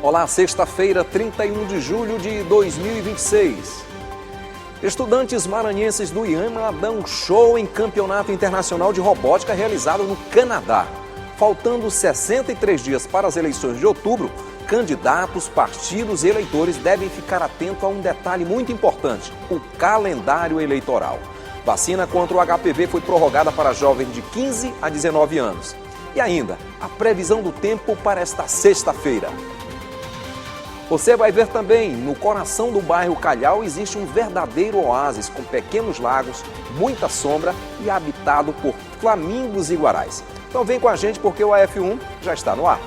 Olá, sexta-feira, 31 de julho de 2026. Estudantes maranhenses do IAMA dão show em campeonato internacional de robótica realizado no Canadá. Faltando 63 dias para as eleições de outubro, candidatos, partidos e eleitores devem ficar atentos a um detalhe muito importante: o calendário eleitoral. Vacina contra o HPV foi prorrogada para jovens de 15 a 19 anos. E ainda, a previsão do tempo para esta sexta-feira. Você vai ver também, no coração do bairro Calhau existe um verdadeiro oásis com pequenos lagos, muita sombra e habitado por flamingos e iguarais. Então vem com a gente porque o AF1 já está no ar.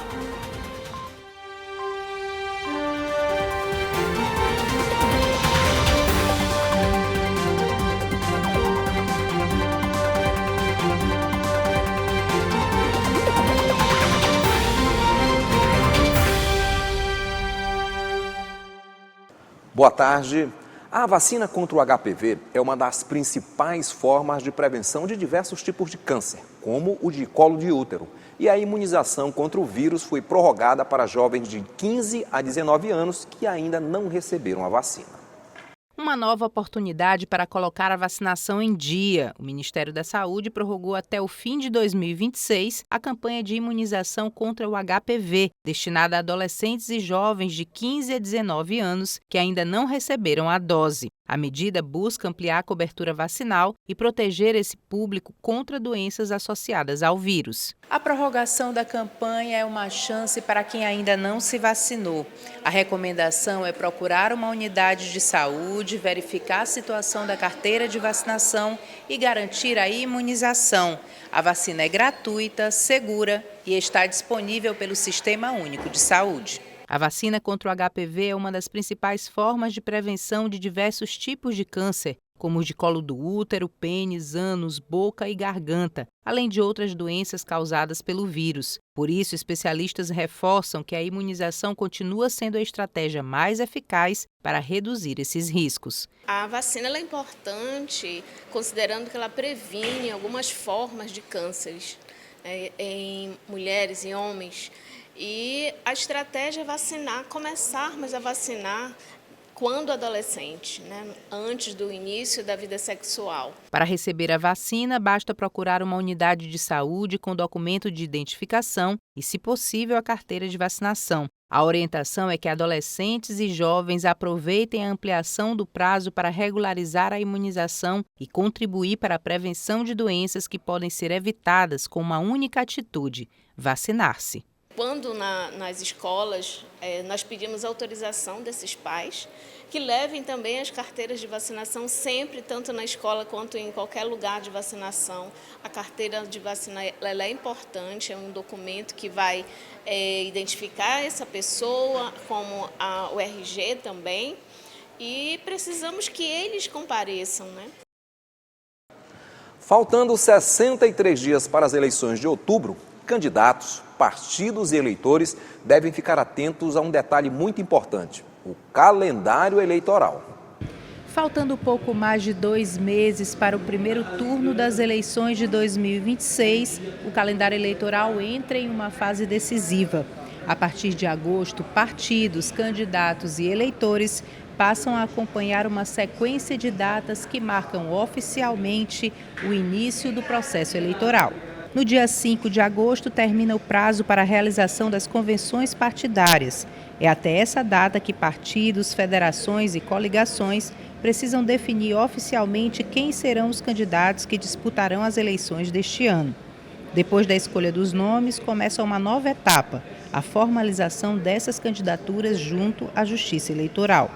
Boa tarde. A vacina contra o HPV é uma das principais formas de prevenção de diversos tipos de câncer, como o de colo de útero. E a imunização contra o vírus foi prorrogada para jovens de 15 a 19 anos que ainda não receberam a vacina. Uma nova oportunidade para colocar a vacinação em dia. O Ministério da Saúde prorrogou até o fim de 2026 a campanha de imunização contra o HPV, destinada a adolescentes e jovens de 15 a 19 anos que ainda não receberam a dose. A medida busca ampliar a cobertura vacinal e proteger esse público contra doenças associadas ao vírus. A prorrogação da campanha é uma chance para quem ainda não se vacinou. A recomendação é procurar uma unidade de saúde, verificar a situação da carteira de vacinação e garantir a imunização. A vacina é gratuita, segura e está disponível pelo Sistema Único de Saúde. A vacina contra o HPV é uma das principais formas de prevenção de diversos tipos de câncer, como os de colo do útero, pênis, ânus, boca e garganta, além de outras doenças causadas pelo vírus. Por isso, especialistas reforçam que a imunização continua sendo a estratégia mais eficaz para reduzir esses riscos. A vacina é importante, considerando que ela previne algumas formas de cânceres em mulheres e homens. E a estratégia é vacinar, começarmos a vacinar quando adolescente, antes do início da vida sexual. Para receber a vacina, basta procurar uma unidade de saúde com documento de identificação e, se possível, a carteira de vacinação. A orientação é que adolescentes e jovens aproveitem a ampliação do prazo para regularizar a imunização e contribuir para a prevenção de doenças que podem ser evitadas com uma única atitude: vacinar-se. Quando nas escolas nós pedimos autorização desses pais que levem também as carteiras de vacinação sempre, tanto na escola quanto em qualquer lugar de vacinação. A carteira de vacina ela é importante, é um documento que vai identificar essa pessoa, como o RG também, e precisamos que eles compareçam, Faltando 63 dias para as eleições de outubro, candidatos, partidos e eleitores devem ficar atentos a um detalhe muito importante: o calendário eleitoral. Faltando pouco mais de 2 meses para o primeiro turno das eleições de 2026, o calendário eleitoral entra em uma fase decisiva. A partir de agosto, partidos, candidatos e eleitores passam a acompanhar uma sequência de datas que marcam oficialmente o início do processo eleitoral. No dia 5 de agosto, termina o prazo para a realização das convenções partidárias. É até essa data que partidos, federações e coligações precisam definir oficialmente quem serão os candidatos que disputarão as eleições deste ano. Depois da escolha dos nomes, começa uma nova etapa, a formalização dessas candidaturas junto à Justiça Eleitoral.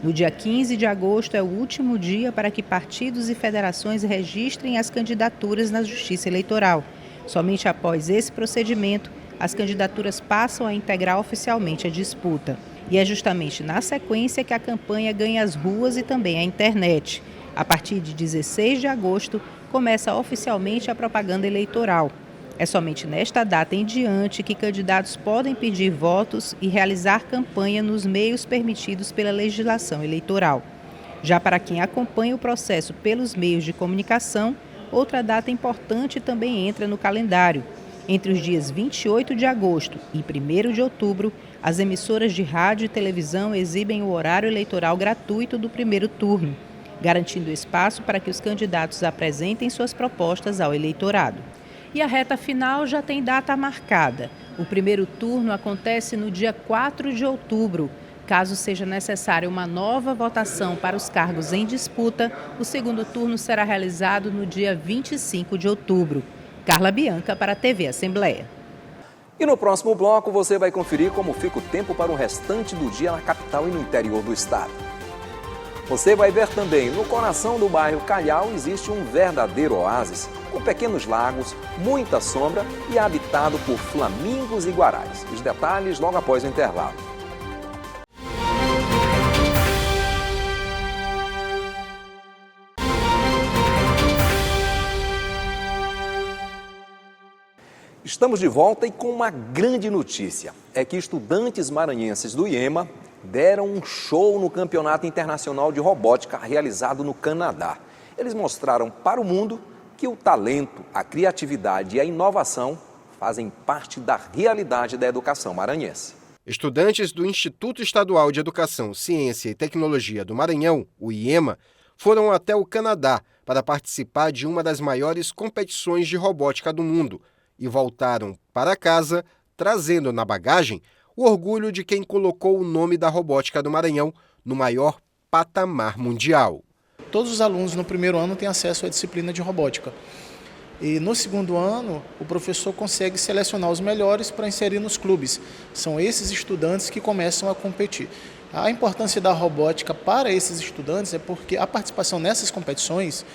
No dia 15 de agosto é o último dia para que partidos e federações registrem as candidaturas na Justiça Eleitoral. Somente após esse procedimento, as candidaturas passam a integrar oficialmente a disputa. E é justamente na sequência que a campanha ganha as ruas e também a internet. A partir de 16 de agosto, começa oficialmente a propaganda eleitoral. É somente nesta data em diante que candidatos podem pedir votos e realizar campanha nos meios permitidos pela legislação eleitoral. Já para quem acompanha o processo pelos meios de comunicação, outra data importante também entra no calendário. Entre os dias 28 de agosto e 1º de outubro, as emissoras de rádio e televisão exibem o horário eleitoral gratuito do primeiro turno, garantindo espaço para que os candidatos apresentem suas propostas ao eleitorado. E a reta final já tem data marcada. O primeiro turno acontece no dia 4 de outubro. Caso seja necessária uma nova votação para os cargos em disputa, o segundo turno será realizado no dia 25 de outubro. Carla Bianca para a TV Assembleia. E no próximo bloco você vai conferir como fica o tempo para o restante do dia na capital e no interior do estado. Você vai ver também, no coração do bairro Calhau existe um verdadeiro oásis, com pequenos lagos, muita sombra e habitado por flamingos e guarais. Os detalhes logo após o intervalo. Estamos de volta e com uma grande notícia. É que estudantes maranhenses do IEMA deram um show no Campeonato Internacional de Robótica realizado no Canadá. Eles mostraram para o mundo que o talento, a criatividade e a inovação fazem parte da realidade da educação maranhense. Estudantes do Instituto Estadual de Educação, Ciência e Tecnologia do Maranhão, o IEMA, foram até o Canadá para participar de uma das maiores competições de robótica do mundo e voltaram para casa trazendo na bagagem o orgulho de quem colocou o nome da robótica do Maranhão no maior patamar mundial. Todos os alunos no primeiro ano têm acesso à disciplina de robótica. E no segundo ano, o professor consegue selecionar os melhores para inserir nos clubes. São esses estudantes que começam a competir. A importância da robótica para esses estudantes é porque a participação nessas competições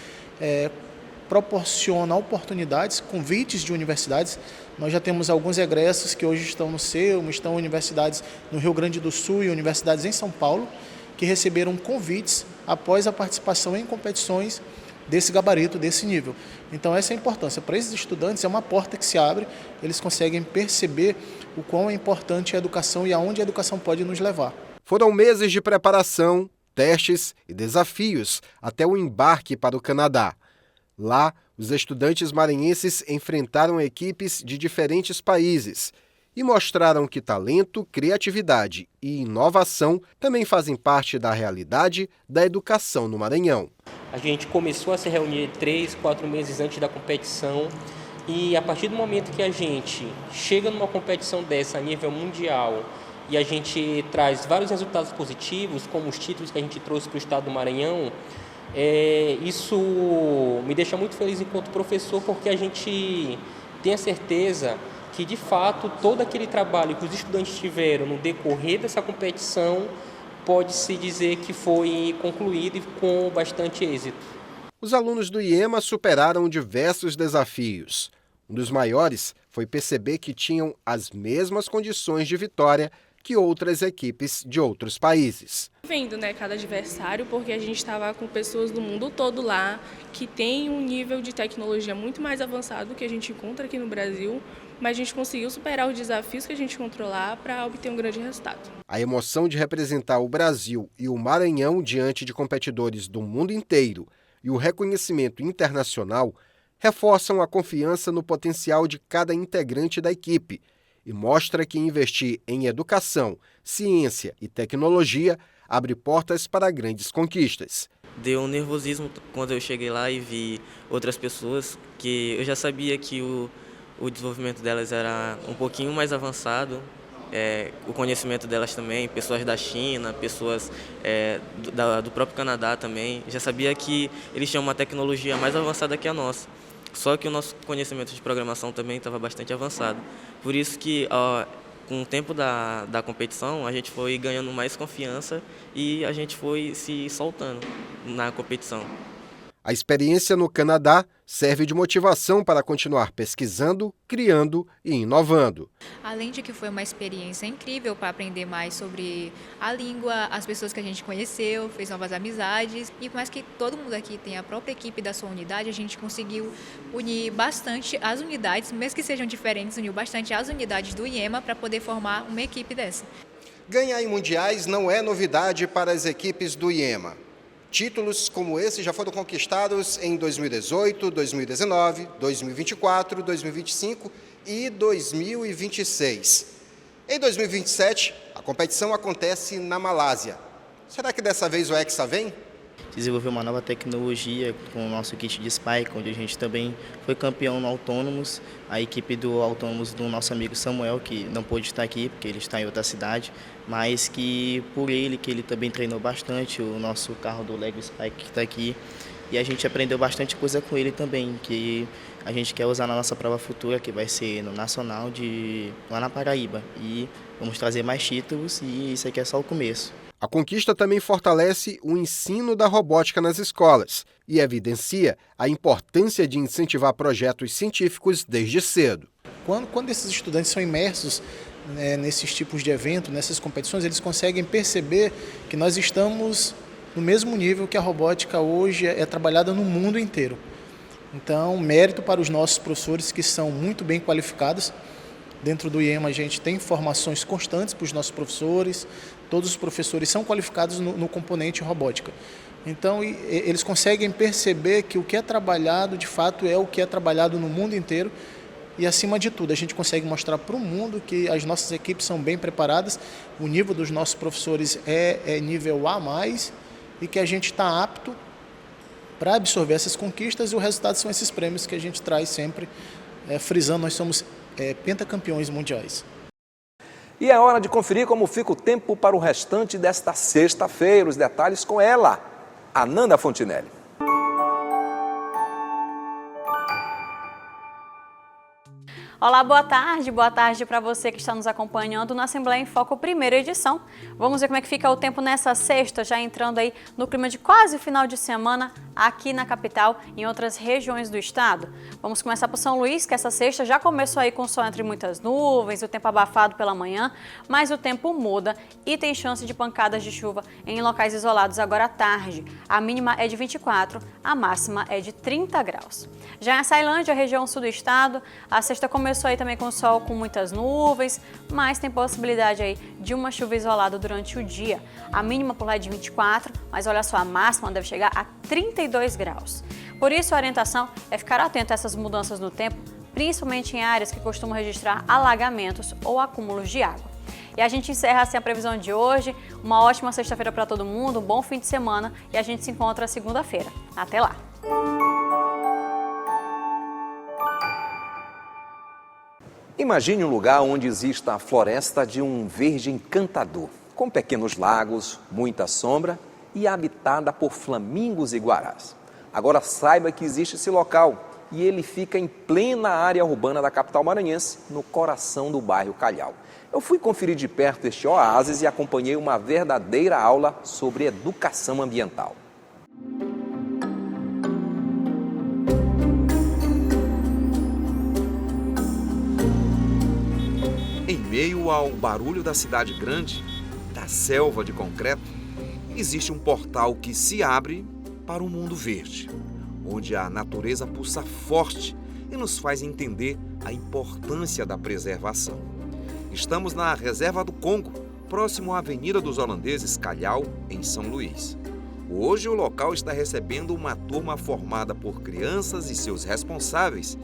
proporciona oportunidades, convites de universidades. Nós já temos alguns egressos que hoje estão no CEUM, estão em universidades no Rio Grande do Sul e universidades em São Paulo, que receberam convites após a participação em competições desse gabarito, desse nível. Então essa é a importância. Para esses estudantes é uma porta que se abre, eles conseguem perceber o quão é importante a educação e aonde a educação pode nos levar. Foram meses de preparação, testes e desafios até o embarque para o Canadá. Lá, os estudantes maranhenses enfrentaram equipes de diferentes países e mostraram que talento, criatividade e inovação também fazem parte da realidade da educação no Maranhão. A gente começou a se reunir 3, 4 meses antes da competição e a partir do momento que a gente chega numa competição dessa a nível mundial e a gente traz vários resultados positivos, como os títulos que a gente trouxe para o estado do Maranhão, isso me deixa muito feliz enquanto professor, porque a gente tem a certeza que, de fato, todo aquele trabalho que os estudantes tiveram no decorrer dessa competição pode-se dizer que foi concluído e com bastante êxito. Os alunos do IEMA superaram diversos desafios. Um dos maiores foi perceber que tinham as mesmas condições de vitória que outras equipes de outros países. Vendo, cada adversário, porque a gente estava com pessoas do mundo todo lá, que tem um nível de tecnologia muito mais avançado do que a gente encontra aqui no Brasil, mas a gente conseguiu superar os desafios que a gente encontrou lá para obter um grande resultado. A emoção de representar o Brasil e o Maranhão diante de competidores do mundo inteiro e o reconhecimento internacional reforçam a confiança no potencial de cada integrante da equipe e mostra que investir em educação, ciência e tecnologia abre portas para grandes conquistas. Deu um nervosismo quando eu cheguei lá e vi outras pessoas que eu já sabia que o desenvolvimento delas era um pouquinho mais avançado, o conhecimento delas também, pessoas da China, pessoas do próprio Canadá também. Já sabia que eles tinham uma tecnologia mais avançada que a nossa. Só que o nosso conhecimento de programação também estava bastante avançado. Por isso que, com o tempo da competição, a gente foi ganhando mais confiança e a gente foi se soltando na competição. A experiência no Canadá serve de motivação para continuar pesquisando, criando e inovando. Além de que foi uma experiência incrível para aprender mais sobre a língua, as pessoas que a gente conheceu, fez novas amizades. E por mais que todo mundo aqui tenha a própria equipe da sua unidade, a gente conseguiu unir bastante as unidades, mesmo que sejam diferentes, uniu bastante as unidades do IEMA para poder formar uma equipe dessa. Ganhar em mundiais não é novidade para as equipes do IEMA. Títulos como esse já foram conquistados em 2018, 2019, 2024, 2025 e 2026. Em 2027, a competição acontece na Malásia. Será que dessa vez o Hexa vem? Desenvolveu uma nova tecnologia com o nosso kit de Spike, onde a gente também foi campeão no Autônomos. A equipe do Autônomos do nosso amigo Samuel, que não pôde estar aqui, porque ele está em outra cidade, mas que por ele, que ele também treinou bastante, o nosso carro do Lego Spike que está aqui. E a gente aprendeu bastante coisa com ele também, que a gente quer usar na nossa prova futura, que vai ser no Nacional lá na Paraíba. E vamos trazer mais títulos e isso aqui é só o começo. A conquista também fortalece o ensino da robótica nas escolas e evidencia a importância de incentivar projetos científicos desde cedo. Quando esses estudantes são imersos nesses tipos de evento, nessas competições, eles conseguem perceber que nós estamos no mesmo nível que a robótica hoje é trabalhada no mundo inteiro. Então, mérito para os nossos professores que são muito bem qualificados. Dentro do IEMA a gente tem formações constantes para os nossos professores, todos os professores são qualificados no componente robótica. Então eles conseguem perceber que o que é trabalhado de fato é o que é trabalhado no mundo inteiro e acima de tudo a gente consegue mostrar para o mundo que as nossas equipes são bem preparadas, o nível dos nossos professores é nível A+, e que a gente está apto para absorver essas conquistas e o resultado são esses prêmios que a gente traz sempre, frisando, nós somos pentacampeões mundiais. E é hora de conferir como fica o tempo para o restante desta sexta-feira. Os detalhes com ela, Ananda Fontinelli. Olá, boa tarde para você que está nos acompanhando na Assembleia em Foco, primeira edição. Vamos ver como é que fica o tempo nessa sexta, já entrando aí no clima de quase final de semana aqui na capital e em outras regiões do estado. Vamos começar por São Luís, que essa sexta já começou aí com sol entre muitas nuvens, o tempo abafado pela manhã, mas o tempo muda e tem chance de pancadas de chuva em locais isolados agora à tarde. A mínima é de 24, a máxima é de 30 graus. Já em Açailândia, região sul do estado, a sexta começou aí também com sol com muitas nuvens, mas tem possibilidade aí de uma chuva isolada durante o dia. A mínima por lá é de 24, mas olha só, a máxima deve chegar a 32 graus. Por isso, a orientação é ficar atento a essas mudanças no tempo, principalmente em áreas que costumam registrar alagamentos ou acúmulos de água. E a gente encerra assim a previsão de hoje. Uma ótima sexta-feira para todo mundo, um bom fim de semana e a gente se encontra segunda-feira. Até lá! Imagine um lugar onde exista a floresta de um verde encantador, com pequenos lagos, muita sombra e habitada por flamingos e guarás. Agora saiba que existe esse local e ele fica em plena área urbana da capital maranhense, no coração do bairro Calhau. Eu fui conferir de perto este oásis e acompanhei uma verdadeira aula sobre educação ambiental. Em meio ao barulho da cidade grande, da selva de concreto, existe um portal que se abre para um mundo verde, onde a natureza pulsa forte e nos faz entender a importância da preservação. Estamos na Reserva do Congo, próximo à Avenida dos Holandeses, Calhau, em São Luís. Hoje o local está recebendo uma turma formada por crianças e seus responsáveis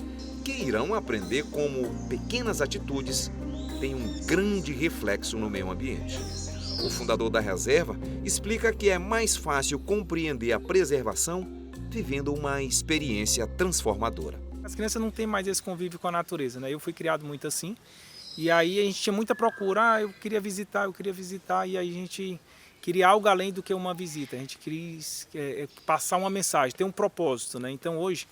que irão aprender como pequenas atitudes têm um grande reflexo no meio ambiente. O fundador da reserva explica que é mais fácil compreender a preservação vivendo uma experiência transformadora. As crianças não têm mais esse convívio com a natureza, né? Eu fui criado muito assim, e aí a gente tinha muita procura, eu queria visitar, e aí a gente queria algo além do que uma visita, a gente queria passar uma mensagem, ter um propósito, né? Então hoje,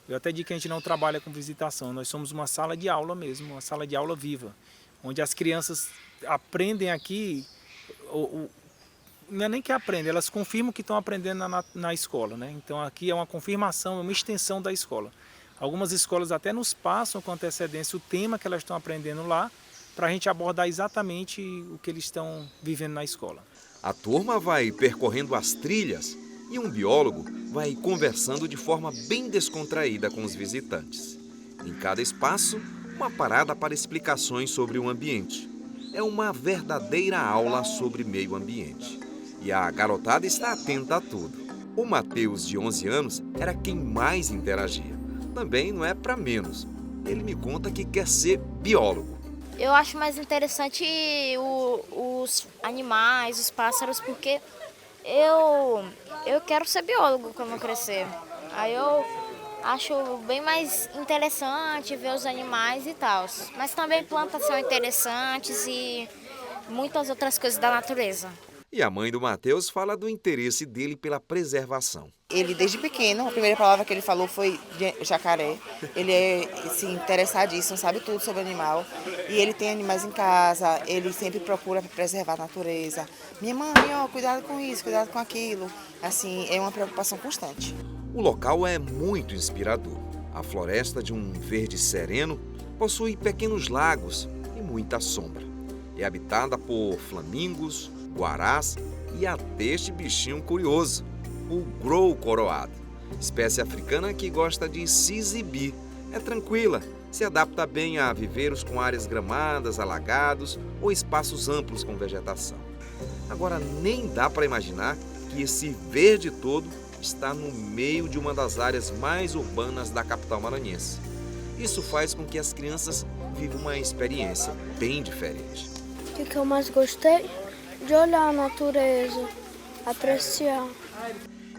eu até digo que a gente não trabalha com visitação, nós somos uma sala de aula mesmo, uma sala de aula viva, onde as crianças aprendem aqui, não é nem que aprendem, elas confirmam que estão aprendendo na escola, né? Então aqui é uma confirmação, é uma extensão da escola. Algumas escolas até nos passam com antecedência o tema que elas estão aprendendo lá, para a gente abordar exatamente o que eles estão vivendo na escola. A turma vai percorrendo as trilhas e um biólogo vai conversando de forma bem descontraída com os visitantes. Em cada espaço, uma parada para explicações sobre o ambiente. É uma verdadeira aula sobre meio ambiente. E a garotada está atenta a tudo. O Matheus, de 11 anos, era quem mais interagia. Também não é para menos. ele me conta que quer ser biólogo. Eu acho mais interessante os animais, os pássaros, porque eu quero ser biólogo quando eu crescer. Aí eu acho bem mais interessante ver os animais e tal. Mas também plantas são interessantes e muitas outras coisas da natureza. E a mãe do Matheus fala do interesse dele pela preservação. Ele, desde pequeno, a primeira palavra que ele falou foi jacaré. Ele é interessadíssimo, sabe tudo sobre animal. E ele tem animais em casa, ele sempre procura preservar a natureza. Minha mãe, cuidado com isso, cuidado com aquilo. Assim, é uma preocupação constante. O local é muito inspirador. A floresta, de um verde sereno, possui pequenos lagos e muita sombra. É habitada por flamingos, guarás e até este bichinho curioso, o grou coroado, espécie africana que gosta de se exibir. É tranquila, se adapta bem a viveiros com áreas gramadas, alagados ou espaços amplos com vegetação. Agora, nem dá para imaginar que esse verde todo está no meio de uma das áreas mais urbanas da capital maranhense. Isso faz com que as crianças vivam uma experiência bem diferente. O que eu mais gostei? De olhar a natureza, apreciar.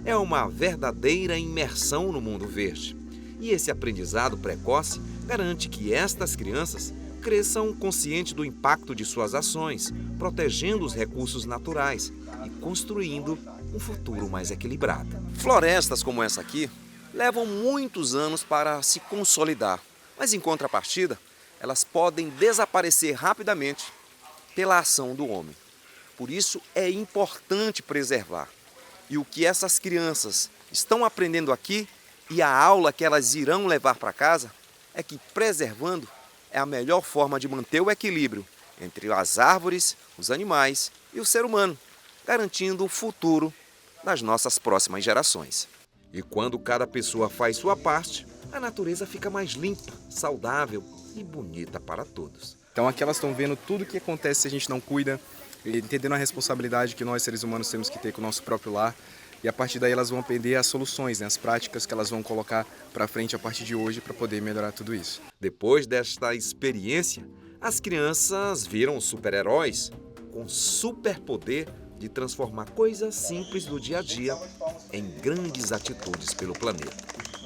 É uma verdadeira imersão no mundo verde. E esse aprendizado precoce garante que estas crianças cresçam conscientes do impacto de suas ações, protegendo os recursos naturais e construindo um futuro mais equilibrado. Florestas como essa aqui levam muitos anos para se consolidar, mas em contrapartida, elas podem desaparecer rapidamente pela ação do homem. Por isso é importante preservar. E o que essas crianças estão aprendendo aqui e a aula que elas irão levar para casa é que preservando é a melhor forma de manter o equilíbrio entre as árvores, os animais e o ser humano, garantindo o futuro das nossas próximas gerações. E quando cada pessoa faz sua parte, a natureza fica mais limpa, saudável e bonita para todos. Então aqui elas estão vendo tudo o que acontece se a gente não cuida, entendendo a responsabilidade que nós seres humanos temos que ter com o nosso próprio lar. E a partir daí elas vão aprender as soluções, as práticas que elas vão colocar para frente a partir de hoje para poder melhorar tudo isso. Depois desta experiência, as crianças viram super-heróis com superpoder de transformar coisas simples do dia a dia em grandes atitudes pelo planeta.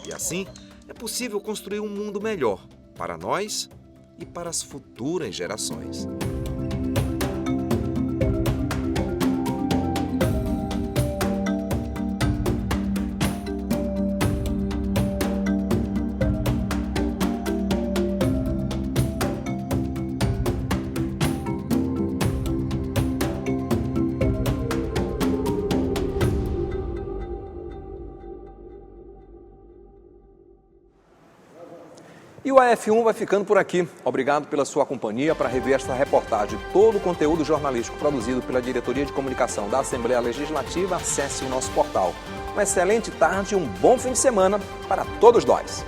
E assim, é possível construir um mundo melhor para nós e para as futuras gerações. E o AF1 vai ficando por aqui. Obrigado pela sua companhia. Para rever esta reportagem e todo o conteúdo jornalístico produzido pela Diretoria de Comunicação da Assembleia Legislativa, acesse o nosso portal. Uma excelente tarde e um bom fim de semana para todos nós.